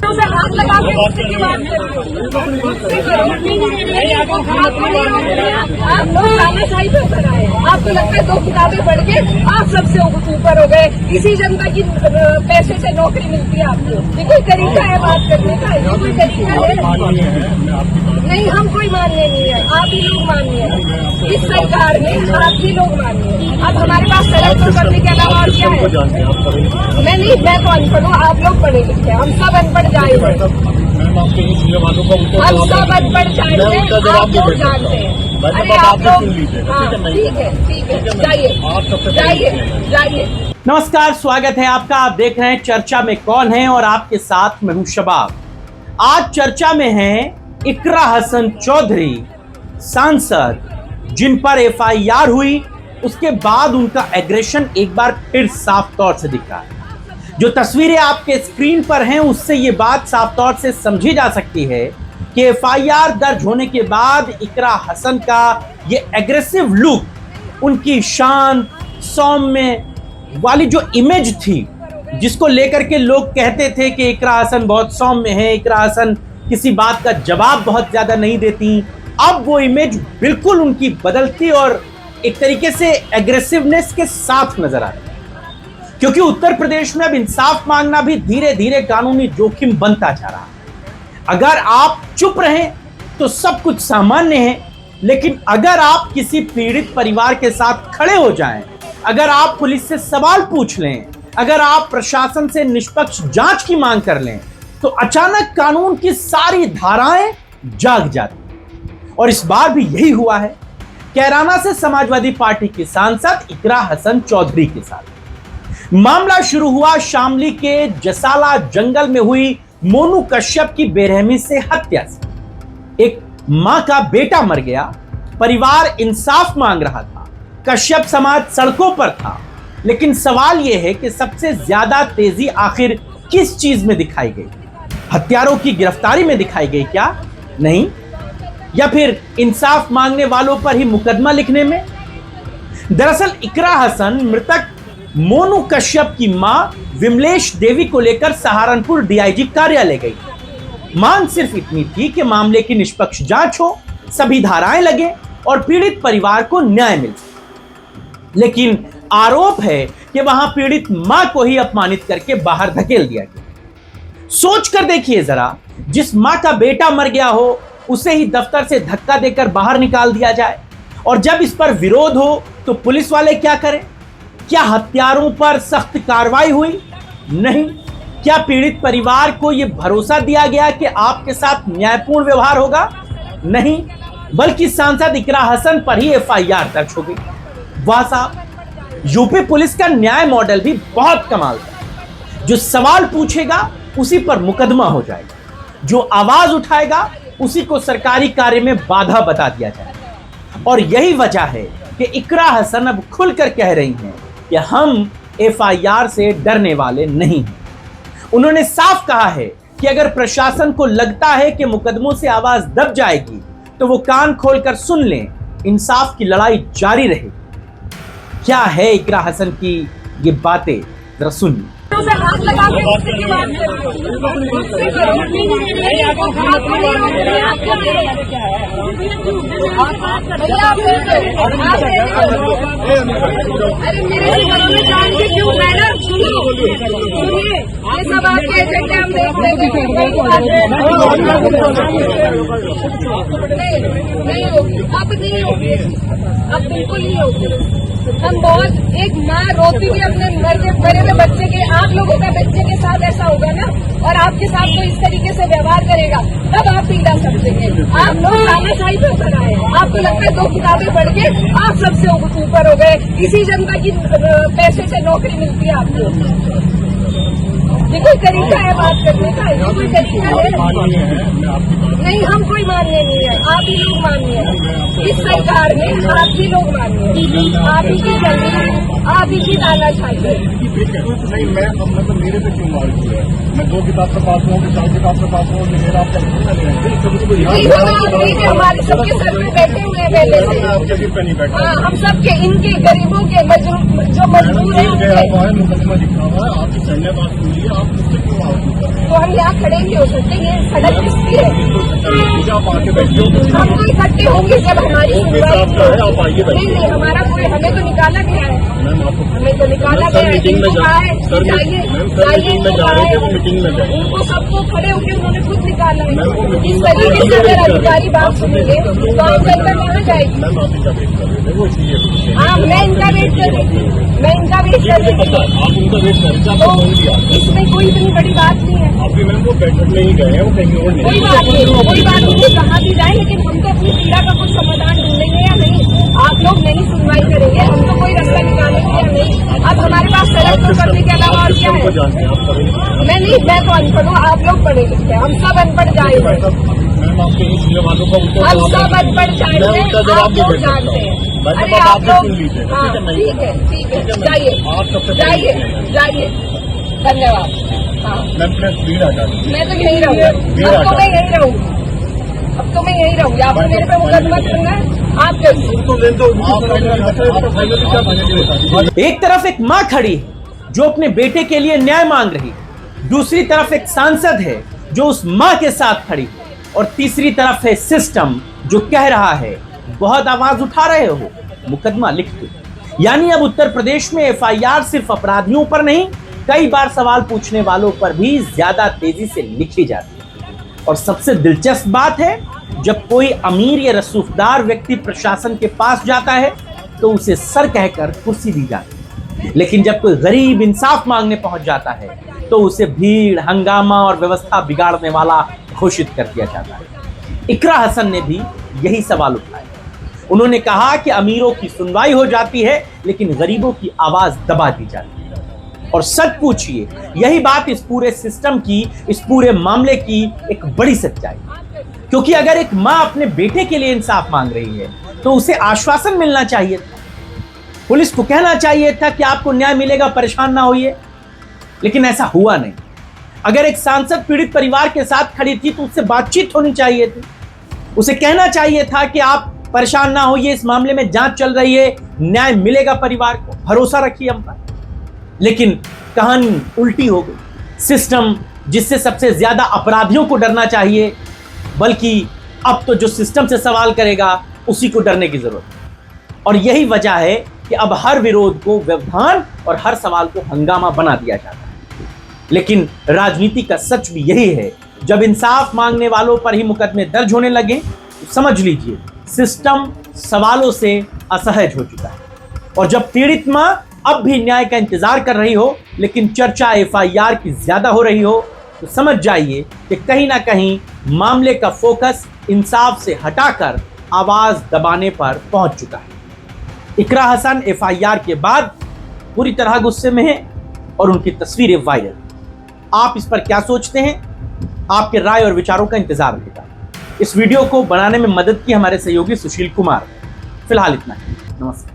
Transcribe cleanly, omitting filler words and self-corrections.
हाथों पे हाथ लगा के उसकी बात आप लोग तानाशाही पे उतर आए। आपको लगता है 2 किताबें पढ़ के आप सबसे ऊपर हो गए। इसी जनता की पैसे से नौकरी मिलती है आपको। ये कोई तरीका है बात करने का? ये कोई तरीका है? नहीं, हम कोई मान्य नहीं है। आप ही लोग मान्य है। इस सरकार में आप ही लोग मान्य है। अब हमारे पास सड़क तो करने के अलावा और क्या है? मैं तो अनपढ़ हूँ, आप लोग पढ़े लिखे, हम सब अनपढ़ जाए हुए, हम सब अनपढ़ जाए हुए, आप लोग जानते हैं। अरे आप लोग, हाँ ठीक है, जाइए। नमस्कार, स्वागत है आपका। आप देख रहे हैं चर्चा में कौन है और आपके साथ मैं हूं शबाब। आज चर्चा में हैं इकरा हसन चौधरी, सांसद, जिन पर एफआईआर हुई। उसके बाद उनका एग्रेशन एक बार फिर साफ तौर से दिखा। जो तस्वीरें आपके स्क्रीन पर हैं उससे ये बात साफ तौर से समझी जा सकती है कि एफआईआर दर्ज होने के बाद इकरा हसन का ये एग्रेसिव लुक, उनकी शांत सौम्य वाली जो इमेज थी, जिसको लेकर के लोग कहते थे कि इकरा हसन बहुत सौम्य है, इकरा हसन किसी बात का जवाब बहुत ज्यादा नहीं देती, अब वो इमेज बिल्कुल उनकी बदलती और एक तरीके से एग्रेसिवनेस के साथ नजर आ रही है। क्योंकि उत्तर प्रदेश में अब इंसाफ मांगना भी धीरे धीरे कानूनी जोखिम बनता जा रहा है। अगर आप चुप रहें तो सब कुछ सामान्य है, लेकिन अगर आप किसी पीड़ित परिवार के साथ खड़े हो जाएं, अगर आप पुलिस से सवाल पूछ लें, अगर आप प्रशासन से निष्पक्ष जांच की मांग कर लें, तो अचानक कानून की सारी धाराएं जाग जाती। और इस बार भी यही हुआ है कैराना से समाजवादी पार्टी की सांसद इकरा हसन चौधरी के साथ। मामला शुरू हुआ शामली के जसाला जंगल में हुई मोनू कश्यप की बेरहमी से हत्या से। एक मां का बेटा मर गया, परिवार इंसाफ मांग रहा था, कश्यप समाज सड़कों पर था। लेकिन सवाल यह है कि सबसे ज्यादा तेजी आखिर किस चीज में दिखाई गई? हत्यारों की गिरफ्तारी में दिखाई गई क्या? नहीं। या फिर इंसाफ मांगने वालों पर ही मुकदमा लिखने में? दरअसल इकरा हसन मृतक मोनू कश्यप की मां विमलेश देवी को लेकर सहारनपुर डीआईजी कार्यालय गई। मांग सिर्फ इतनी थी कि मामले की निष्पक्ष जांच हो, सभी धाराएं लगे और पीड़ित परिवार को न्याय मिले। लेकिन आरोप है कि वहां पीड़ित मां को ही अपमानित करके बाहर धकेल दिया गया। सोच कर देखिए जरा, जिस मां का बेटा मर गया हो उसे ही दफ्तर से धक्का देकर बाहर निकाल दिया जाए, और जब इस पर विरोध हो तो पुलिस वाले क्या करें? क्या हत्यारों पर सख्त कार्रवाई हुई? नहीं। क्या पीड़ित परिवार को यह भरोसा दिया गया कि आपके साथ न्यायपूर्ण व्यवहार होगा? नहीं, बल्कि सांसद इकरा हसन पर ही एफआईआर दर्ज हो गई। वाह साहब, यूपी पुलिस का न्याय मॉडल भी बहुत कमाल का। जो सवाल पूछेगा उसी पर मुकदमा हो जाएगा, जो आवाज उठाएगा उसी को सरकारी कार्य में बाधा बता दिया जाएगा। और यही वजह है कि इकरा हसन अब खुलकर कह रही हैं कि हम एफआईआर से डरने वाले नहीं हैं। उन्होंने साफ कहा है कि अगर प्रशासन को लगता है कि मुकदमों से आवाज दब जाएगी तो वो कान खोलकर सुन लें, इंसाफ की लड़ाई जारी रहेगी। क्या है इकरा हसन की ये बातें, जरा सुनिए। हाथ लगा के उसकी बात अरे मेरे घर में जान के क्यों? मैडम सुनिए, ये सब आपके एजेंडे हम देख लेंगे। नहीं होगी, अब नहीं होगी, अब बिल्कुल नहीं होगी। हम बहुत, एक माँ रोती हुई अपने मरे हुए बच्चे के, आप लोगों का बच्चे के साथ ऐसा होगा ना, और आपके साथ तो इस तरीके से व्यवहार करेगा, तब आप पीड़ा समझेंगे। आप लोग तानाशाही पे उतर आए। आपको लगता है 2 किताबें पढ़ के आप सबसे ऊपर हो गए। इसी जनता की पैसे से नौकरी मिलती है आपको। ये कोई तरीका है बात करने का? ये कोई तरीका है? नहीं, हम कोई मान्य नहीं है। आप ही लोग मान्य है। इस सरकार में आप ही लोग मान्य है। आप ही की जमीन, आप ही की तानाशाही है। नहीं, मैं मतलब मेरे पे क्यों मार दिया? मैं 2 किताब से पास हूँ, 4 किताब से पास हूँ, मेरा आपका हमारे सबके सर में बैठे हुए हैं पहले से। हाँ, हम सबके, इनके गरीबों के जो मजदूर हैं, मुकदमा लिखा हुआ है, आपकी सैन्य बात सुनिए, आप मुझसे क्यों आरोप कर रहे हैं? तो हम यहाँ खड़े ही हो सकते, ये सड़क किसकी है? आप आके बैठिए, हम तो इकट्ठे होंगे जब हमारी सुनवाई आपका है, आप आइए बैठिए। नहीं, हमारा कोई, हमें तो निकाला गया है, मैम आपको हमें तो निकाला गया है। मीटिंग में इनको कहा है, सर जाइए, मैम सर जाइए, मीटिंग में जा रहे थे, वो मीटिंग में गए। उनको सबको खड़े होकर उन्होंने खुद निकाला है। मैम, वो मीटिंग इस में तरीके से अगर अधिकारी बात सुनेंगे तो आप जनता कहाँ जाएगी? मैम आप इनका वेट कर रहे थे, वो इसलिए हाँ, मैं इनका वेट कर रही थी, मैं इनका वेट कर रही थी। आप उनका वेट कर रहे थे, तो आपको फोन किया। इसमें कोई इतनी बड़ी बात नहीं है। आप भी मैम वो बैठक में ही गए हैं, वो कहीं और नहीं। कोई बात नहीं, कोई बात नहीं, कहाँ भी जाए, लेकिन हम तो अपनी पीड़ा का कुछ समाधान ढूंढेंगे या नहीं? आप लोग नहीं सुनवाई करेंगे, हम तो कोई रास्ता निकालेंगे या नहीं? अब हमारे पास सड़क तो करने के अलावा और क्या है? जानते हैं आप करेंगे। मैं नहीं, मैं तो अनपढ़ हूँ, आप लोग पढ़े लिखे हैं, हम सब अनपढ़ जाए हैं, मैम आपके इन चीजों वालों का उल्टा हम सब अनपढ़ जाए मैं हैं, उनका आप जवाब लोग नहीं दे जानते हैं। सकता। अरे बात आप आपने लोग, सुन ली थी, हाँ ठीक है, ठीक है, जाइए, आप सबसे जाइए, जाइए, धन्यवाद। हाँ, मैम प्लीज भीड़ हटा दीजिए। मैं तो यही रहूँगी, अब तो मैं यही रहूँगी, अब तो मैं यही रहूँगी। आपको मेरे पे मुकदमा करना है, आप करिए। एक तरफ एक मां खड़ी है जो अपने बेटे के लिए न्याय मांग रही है, दूसरी तरफ एक सांसद है जो उस मां के साथ खड़ी है, और तीसरी तरफ है सिस्टम जो कह रहा है बहुत आवाज उठा रहे हो, मुकदमा लिख दो। यानी अब उत्तर प्रदेश में एफआईआर सिर्फ अपराधियों पर नहीं, कई बार सवाल पूछने वालों पर भी ज्यादा तेजी से लिखी जाती है। और सबसे दिलचस्प बात है, जब कोई अमीर या रसूखदार व्यक्ति प्रशासन के पास जाता है तो उसे सर कहकर कुर्सी दी जाती है, लेकिन जब कोई गरीब इंसाफ मांगने पहुंच जाता है तो उसे भीड़, हंगामा और व्यवस्था बिगाड़ने वाला घोषित कर दिया जाता है। इकरा हसन ने भी यही सवाल उठाया। उन्होंने कहा कि अमीरों की सुनवाई हो जाती है लेकिन गरीबों की आवाज दबा दी जाती है। और सच पूछिए, यही बात इस पूरे सिस्टम की, इस पूरे मामले की एक बड़ी सच्चाई है। क्योंकि अगर एक मां अपने बेटे के लिए इंसाफ मांग रही है तो उसे आश्वासन मिलना चाहिए था, पुलिस को कहना चाहिए था कि आपको न्याय मिलेगा, परेशान ना होइए, लेकिन ऐसा हुआ नहीं। अगर एक सांसद पीड़ित परिवार के साथ खड़ी थी तो उससे बातचीत होनी चाहिए थी, उसे कहना चाहिए था कि आप परेशान ना होइए, इस मामले में जांच चल रही है, न्याय मिलेगा परिवार को, भरोसा रखिए हम पर। लेकिन कहानी उल्टी हो गई। सिस्टम जिससे सबसे ज्यादा अपराधियों को डरना चाहिए, बल्कि अब तो जो सिस्टम से सवाल करेगा उसी को डरने की जरूरत है। और यही वजह है कि अब हर विरोध को व्यवधान और हर सवाल को हंगामा बना दिया जाता है। लेकिन राजनीति का सच भी यही है, जब इंसाफ मांगने वालों पर ही मुकदमे दर्ज होने लगे तो समझ लीजिए सिस्टम सवालों से असहज हो चुका है। और जब पीड़ित मां अब भी न्याय का इंतजार कर रही हो लेकिन चर्चा एफआईआर की ज्यादा हो रही हो, तो समझ जाइए कि कहीं ना कहीं मामले का फोकस इंसाफ से हटाकर आवाज दबाने पर पहुंच चुका है। इकरा हसन एफआईआर के बाद पूरी तरह गुस्से में है और उनकी तस्वीरें वायरल। आप इस पर क्या सोचते हैं? आपके राय और विचारों का इंतजार रहेगा। इस वीडियो को बनाने में मदद की हमारे सहयोगी सुशील कुमार। फिलहाल इतना ही, नमस्कार।